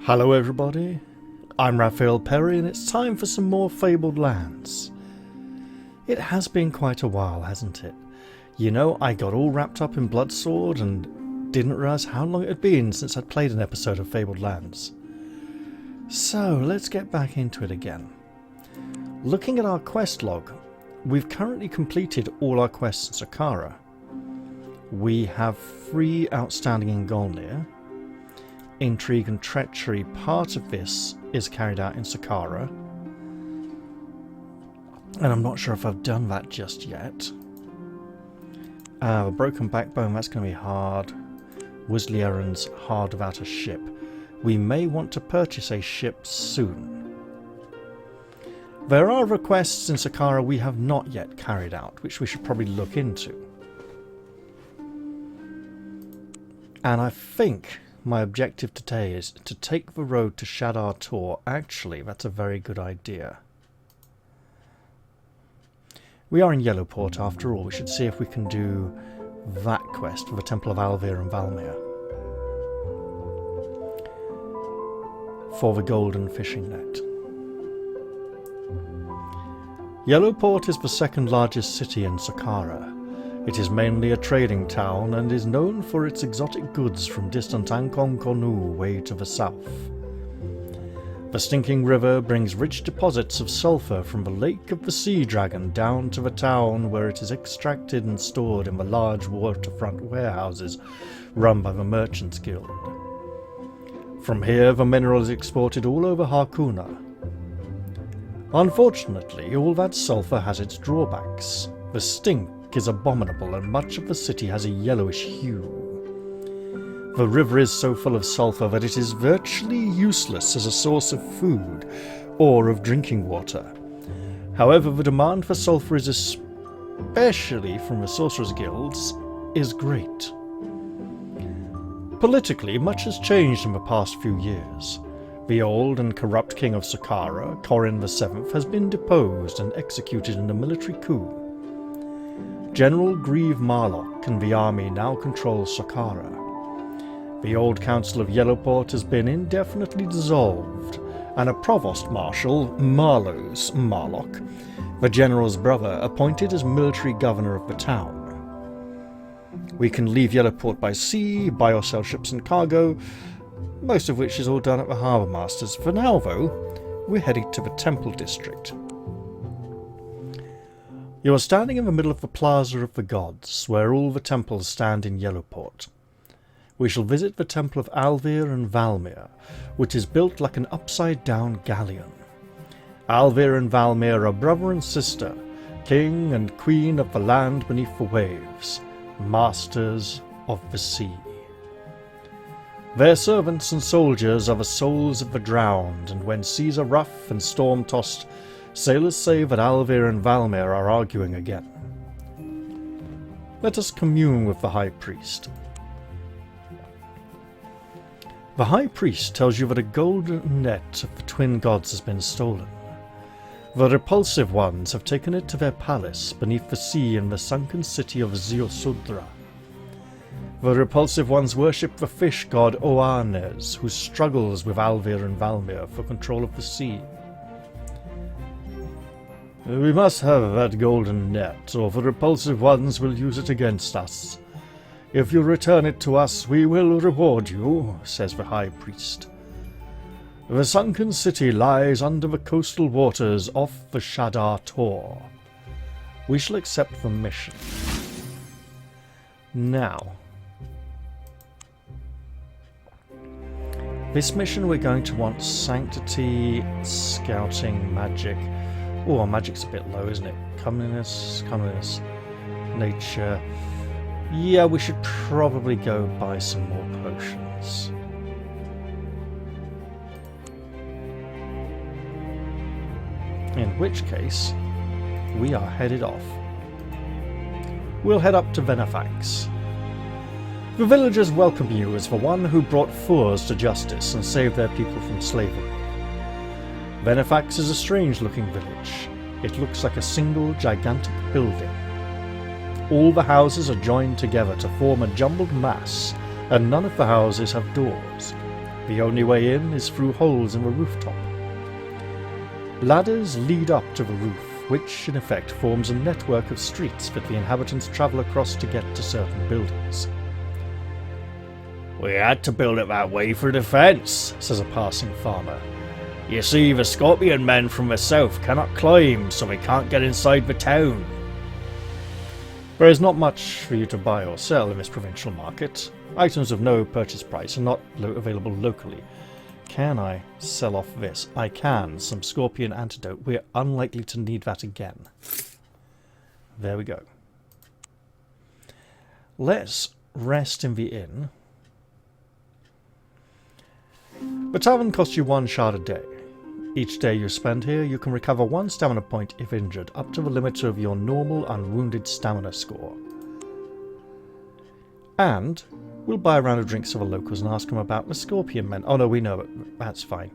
Hello everybody, I'm Raphael Perry and it's time for some more Fabled Lands. It has been quite a while, hasn't it? You know, I got all wrapped up in Bloodsword and didn't realise how long it had been since I'd played an episode of Fabled Lands. So, let's get back into it again. Looking at our quest log, we've currently completed all our quests in Saqqara. We have 3 outstanding in Golnir. Intrigue and treachery, part of this is carried out in Saqqara. And I'm not sure if I've done that just yet. A broken backbone, that's going to be hard. Wisley errands, hard without a ship. We may want to purchase a ship soon. There are requests in Saqqara we have not yet carried out, which we should probably look into. And I think my objective today is to take the road to Shadar Tor. Actually, that's a very good idea. We are in Yellowport after all. We should see if we can do that quest for the Temple of Alvir and Valmir. For the golden fishing net. Yellowport is the second largest city in Saqqara. It is mainly a trading town and is known for its exotic goods from distant Ankon Konu way to the south. The Stinking River brings rich deposits of sulphur from the Lake of the Sea Dragon down to the town, where it is extracted and stored in the large waterfront warehouses run by the Merchants Guild. From here the mineral is exported all over Harkuna. Unfortunately, all that sulphur has its drawbacks. The stink is abominable and much of the city has a yellowish hue. The river is so full of sulphur that it is virtually useless as a source of food or of drinking water. However, the demand for sulphur is, especially from the sorcerers' guilds, is great. Politically, much has changed in the past few years. The old and corrupt king of Saqqara, Corrin VII, has been deposed and executed in a military coup. General Grieve Marlock and the army now control Saqqara. The old council of Yellowport has been indefinitely dissolved, and a provost marshal, Marlos Marlock, the general's brother, appointed as military governor of the town. We can leave Yellowport by sea, buy or sell ships and cargo, most of which is all done at the harbour masters. For now, though, we're heading to the Temple District. You are standing in the middle of the Plaza of the Gods, where all the temples stand in Yellowport. We shall visit the Temple of Alvir and Valmir, which is built like an upside-down galleon. Alvir and Valmir are brother and sister, king and queen of the land beneath the waves, masters of the sea. Their servants and soldiers are the souls of the drowned, and when seas are rough and storm-tossed, sailors say that Alvir and Valmir are arguing again. Let us commune with the High Priest. The High Priest tells you that a golden net of the twin gods has been stolen. The Repulsive ones have taken it to their palace beneath the sea in the sunken city of Ziosudra. The Repulsive ones worship the fish god Oanes, who struggles with Alvir and Valmir for control of the sea. We must have that golden net, or the Repulsive ones will use it against us. If you return it to us, we will reward you, says the High Priest. The sunken city lies under the coastal waters off the Shadar Tor. We shall accept the mission. Now, this mission we're going to want Sanctity, Scouting, Magic. Oh, magic's a bit low, isn't it? Comeliness, nature. Yeah, we should probably go buy some more potions. In which case, we are headed off. We'll head up to Venefax. The villagers welcome you as the one who brought Fours to justice and saved their people from slavery. Venefax is a strange-looking village. It looks like a single gigantic building. All the houses are joined together to form a jumbled mass, and none of the houses have doors. The only way in is through holes in the rooftop. Ladders lead up to the roof, which in effect forms a network of streets that the inhabitants travel across to get to certain buildings. "We had to build it that way for defence," says a passing farmer. "You see, the Scorpion men from the south cannot climb, so they can't get inside the town." There is not much for you to buy or sell in this provincial market. Items of no purchase price are not available locally. Can I sell off this? I can. Some Scorpion antidote. We're unlikely to need that again. There we go. Let's rest in the inn. The tavern costs you 1 shard a day. Each day you spend here, you can recover 1 stamina point if injured, up to the limit of your normal unwounded stamina score. And we'll buy a round of drinks to the locals and ask them about the Scorpion men. Oh no, we know it. That's fine.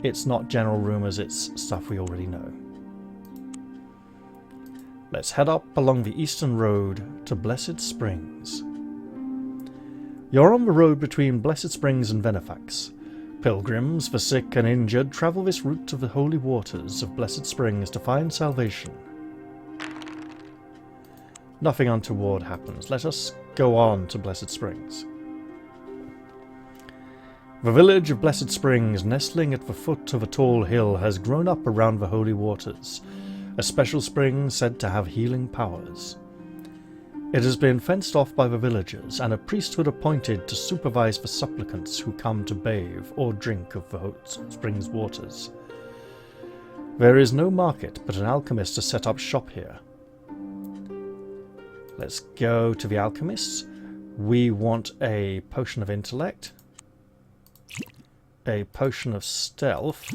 It's not general rumours, it's stuff we already know. Let's head up along the eastern road to Blessed Springs. You're on the road between Blessed Springs and Venefax. Pilgrims, the sick and injured, travel this route to the holy waters of Blessed Springs to find salvation. Nothing untoward happens. Let us go on to Blessed Springs. The village of Blessed Springs, nestling at the foot of a tall hill, has grown up around the holy waters, a special spring said to have healing powers. It has been fenced off by the villagers, and a priesthood appointed to supervise the supplicants who come to bathe or drink of the hot spring's waters. There is no market, but an alchemist has set up shop here. Let's go to the alchemists. We want a potion of intellect, a potion of stealth,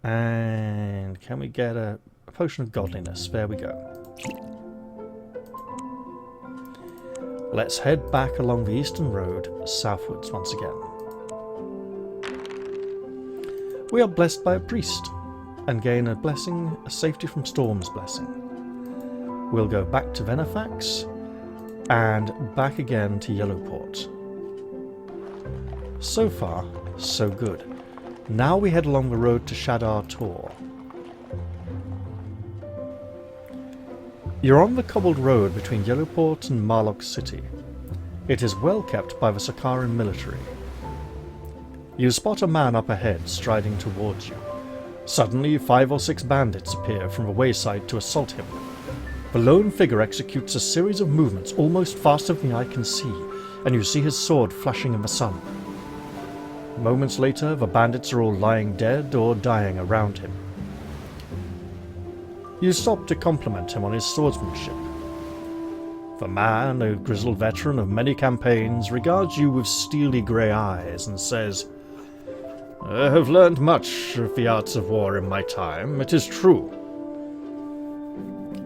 and can we get a potion of godliness? There we go. Let's head back along the eastern road, southwards once again. We are blessed by a priest, and gain a blessing, a safety from storms blessing. We'll go back to Venefax, and back again to Yellowport. So far, so good. Now we head along the road to Shadar Tor. You're on the cobbled road between Yellowport and Marlock City. It is well kept by the Sakaran military. You spot a man up ahead striding towards you. Suddenly, 5 or 6 bandits appear from the wayside to assault him. The lone figure executes a series of movements almost faster than the eye can see, and you see his sword flashing in the sun. Moments later, the bandits are all lying dead or dying around him. You stop to compliment him on his swordsmanship. The man, a grizzled veteran of many campaigns, regards you with steely grey eyes and says, "I have learned much of the arts of war in my time, it is true."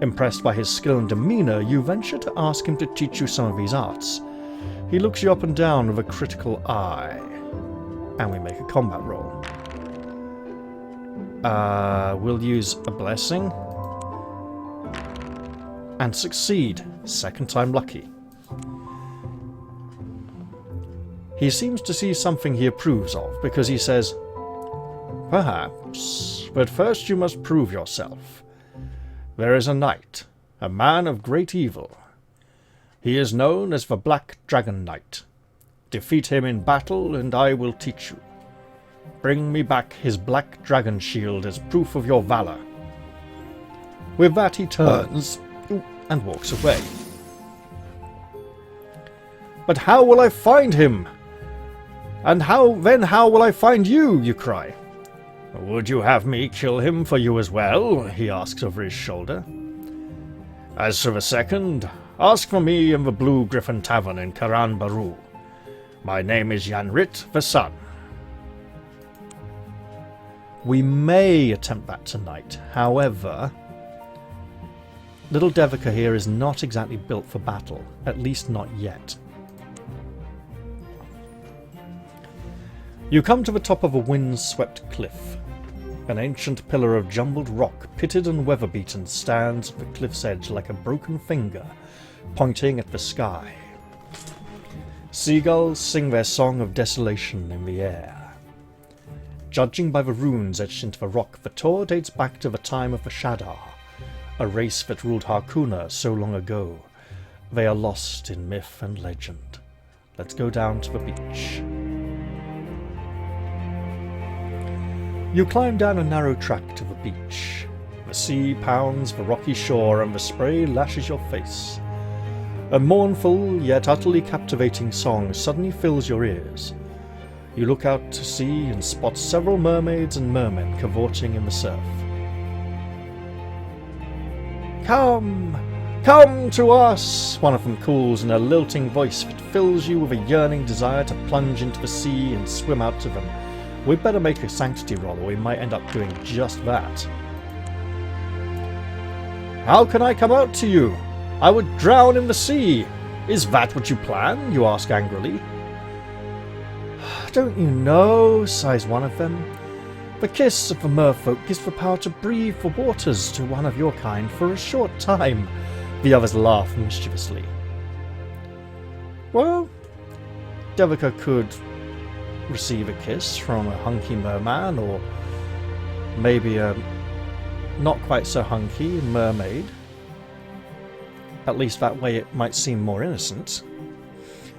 Impressed by his skill and demeanour, you venture to ask him to teach you some of these arts. He looks you up and down with a critical eye, and we make a combat roll. We'll use a blessing. And succeed. Second time lucky. He seems to see something he approves of, because he says, "Perhaps, but first you must prove yourself. There is a knight, a man of great evil. He is known as the Black Dragon Knight. Defeat him in battle, and I will teach you. Bring me back his black dragon shield as proof of your valor." With that he turns and walks away. "But how will I find him? And how will I find you?" you cry. "Would you have me kill him for you as well?" he asks over his shoulder. "As for the second, ask for me in the Blue Griffin Tavern in Karan Baru. My name is Yanrit the Sun." We may attempt that tonight. However, little Devika here is not exactly built for battle, at least not yet. You come to the top of a wind-swept cliff. An ancient pillar of jumbled rock, pitted and weather-beaten, stands at the cliff's edge like a broken finger, pointing at the sky. Seagulls sing their song of desolation in the air. Judging by the runes etched into the rock, the tour dates back to the time of the Shadar, a race that ruled Harkuna so long ago. They are lost in myth and legend. Let's go down to the beach. You climb down a narrow track to the beach. The sea pounds the rocky shore and the spray lashes your face. A mournful yet utterly captivating song suddenly fills your ears. You look out to sea and spot several mermaids and mermen cavorting in the surf. "Come! Come to us!" one of them calls in a lilting voice that fills you with a yearning desire to plunge into the sea and swim out to them. We'd better make a sanctity roll, or we might end up doing just that. "How can I come out to you? I would drown in the sea. Is that what you plan?" you ask angrily. "Don't you know," sighs one of them, "the kiss of the merfolk gives the power to breathe the waters to one of your kind for a short time." The others laugh mischievously. Well, Devika could receive a kiss from a hunky merman, or maybe a not quite so hunky mermaid. At least that way it might seem more innocent.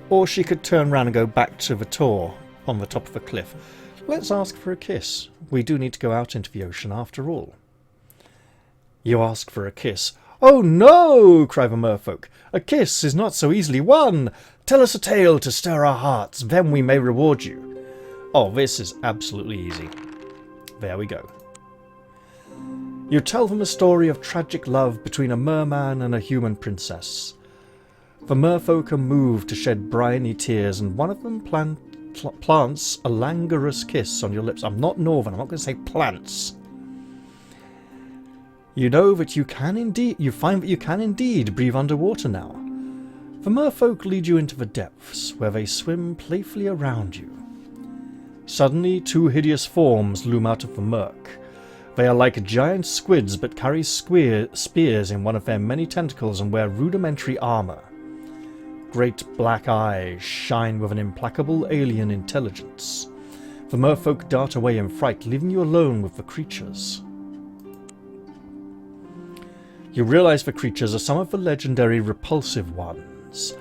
Or she could turn round and go back to the tour on the top of the cliff. Let's ask for a kiss. We do need to go out into the ocean after all. You ask for a kiss. "Oh no!" cry the merfolk. "A kiss is not so easily won. Tell us a tale to stir our hearts, then we may reward you." Oh, this is absolutely easy. There we go. You tell them a story of tragic love between a merman and a human princess. The merfolk are moved to shed briny tears, and one of them plants a languorous kiss on your lips. I'm not Northern, I'm not going to say plants. You know that you find that you can indeed breathe underwater now. The merfolk lead you into the depths, where they swim playfully around you. Suddenly, two hideous forms loom out of the murk. They are like giant squids, but carry spears in one of their many tentacles and wear rudimentary armour. Great black eyes shine with an implacable alien intelligence. The merfolk dart away in fright, leaving you alone with the creatures. You realise the creatures are some of the legendary Repulsive ones.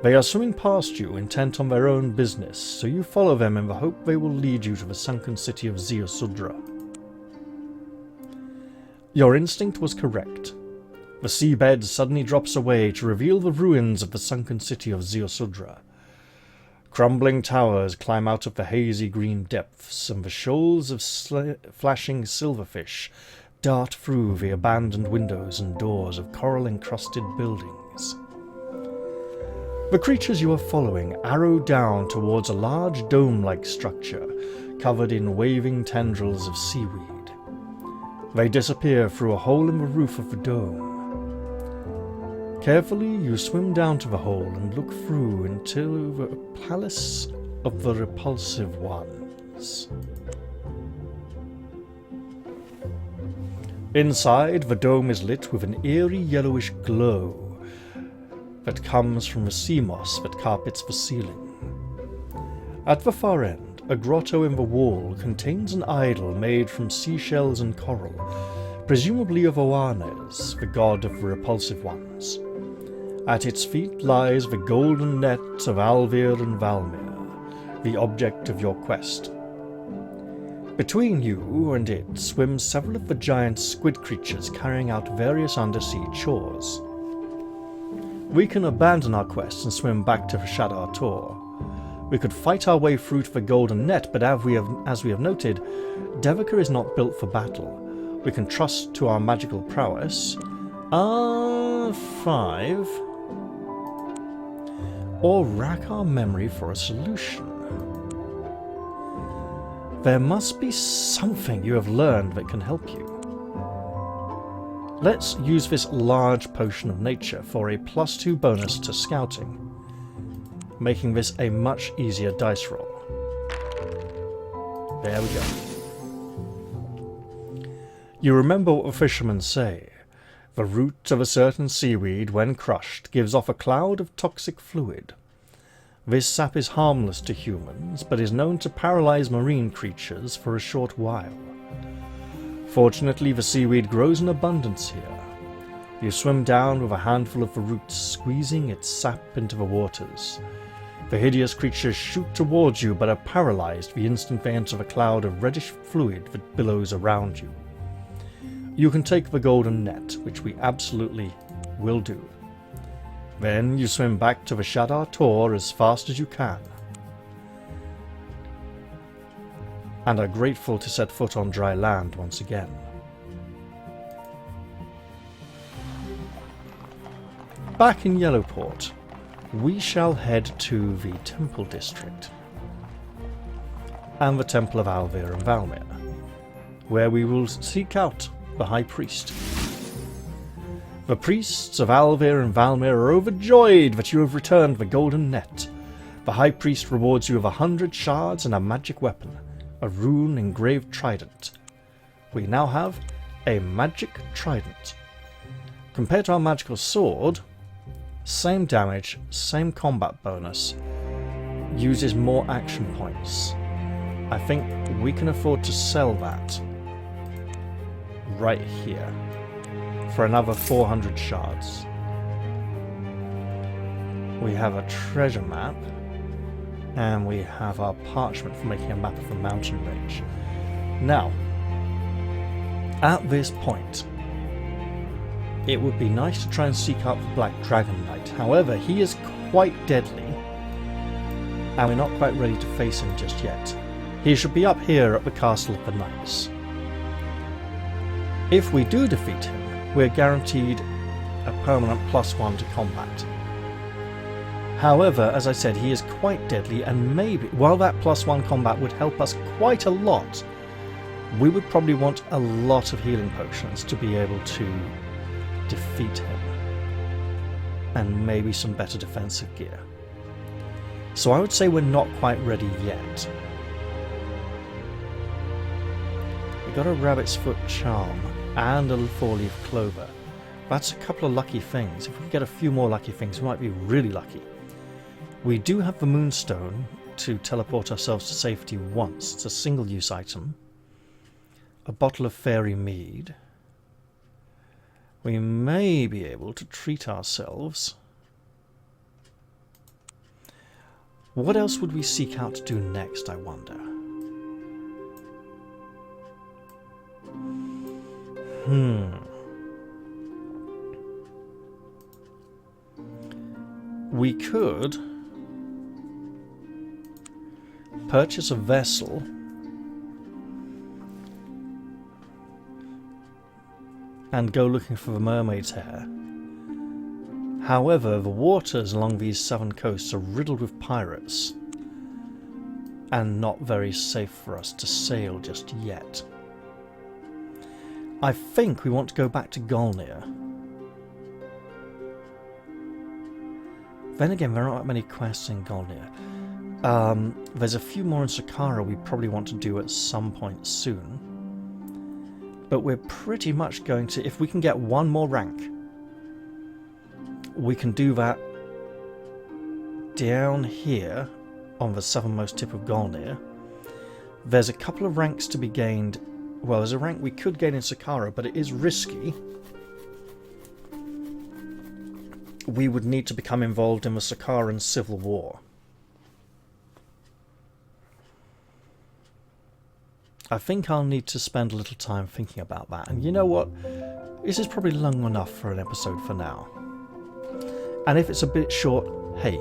They are swimming past you, intent on their own business, so you follow them in the hope they will lead you to the sunken city of Zeosudra. Your instinct was correct. The seabed suddenly drops away to reveal the ruins of the sunken city of Zeosudra. Crumbling towers climb out of the hazy green depths, and the shoals of flashing silverfish dart through the abandoned windows and doors of coral-encrusted buildings. The creatures you are following arrow down towards a large dome-like structure covered in waving tendrils of seaweed. They disappear through a hole in the roof of the dome. Carefully, you swim down to the hole and look through until the palace of the Repulsive ones. Inside, the dome is lit with an eerie yellowish glow that comes from the sea moss that carpets the ceiling. At the far end, a grotto in the wall contains an idol made from seashells and coral, presumably of Oanes, the god of the Repulsive ones. At its feet lies the golden net of Alvir and Valmir, the object of your quest. Between you and it swim several of the giant squid creatures carrying out various undersea chores. We can abandon our quest and swim back to the Shadar Tor. We could fight our way through to the golden net, but as we have noted, Devika is not built for battle. We can trust to our magical prowess. 5. Or rack our memory for a solution. There must be something you have learned that can help you. Let's use this large potion of nature for a +2 bonus to scouting, making this a much easier dice roll. There we go. You remember what the fishermen say. The root of a certain seaweed, when crushed, gives off a cloud of toxic fluid. This sap is harmless to humans, but is known to paralyze marine creatures for a short while. Fortunately, the seaweed grows in abundance here. You swim down with a handful of the roots, squeezing its sap into the waters. The hideous creatures shoot towards you, but are paralyzed the instant they enter the cloud of reddish fluid that billows around you. You can take the golden net, which we absolutely will do. Then you swim back to the Shadar Tor as fast as you can, and are grateful to set foot on dry land once again. Back in Yellowport, we shall head to the Temple District and the Temple of Alvir and Valmir, where we will seek out the High Priest. The priests of Alvir and Valmir are overjoyed that you have returned the golden net. The High Priest rewards you with 100 shards and a magic weapon, a rune-engraved trident. We now have a magic trident. Compared to our magical sword, same damage, same combat bonus, uses more action points. I think we can afford to sell that right here for another 400 shards. We have a treasure map, and we have our parchment for making a map of the mountain range. Now, at this point, it would be nice to try and seek out the Black Dragon Knight. However, he is quite deadly, and we're not quite ready to face him just yet. He should be up here at the Castle of the Knights. If we do defeat him, we're guaranteed a permanent +1 to combat. However, as I said, he is quite deadly, and maybe, while that +1 combat would help us quite a lot, we would probably want a lot of healing potions to be able to defeat him, and maybe some better defensive gear. So I would say we're not quite ready yet. We got a rabbit's foot charm and a 4-leaf clover. That's a couple of lucky things. If we can get a few more lucky things, we might be really lucky. We do have the moonstone to teleport ourselves to safety once. It's a single-use item. A bottle of fairy mead. We may be able to treat ourselves. What else would we seek out to do next, I wonder? We could purchase a vessel and go looking for the mermaid's hair. However, the waters along these southern coasts are riddled with pirates and not very safe for us to sail just yet. I think we want to go back to Golnir. Then again, there aren't that many quests in Golnir. There's a few more in Saqqara we probably want to do at some point soon. But we're pretty much going to, if we can get one more rank, we can do that down here on the southernmost tip of Golnir. There's a couple of ranks to be gained. Well, there's a rank we could gain in Saqqara, but it is risky. We would need to become involved in the Saqqaran civil war. I think I'll need to spend a little time thinking about that. And you know what? This is probably long enough for an episode for now. And if it's a bit short, hey,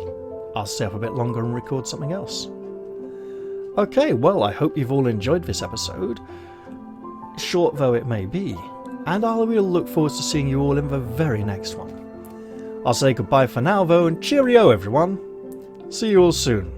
I'll stay up a bit longer and record something else. Okay, well, I hope you've all enjoyed this episode, short though it may be, and I will look forward to seeing you all in the very next one. I'll say goodbye for now though, and cheerio everyone! See you all soon.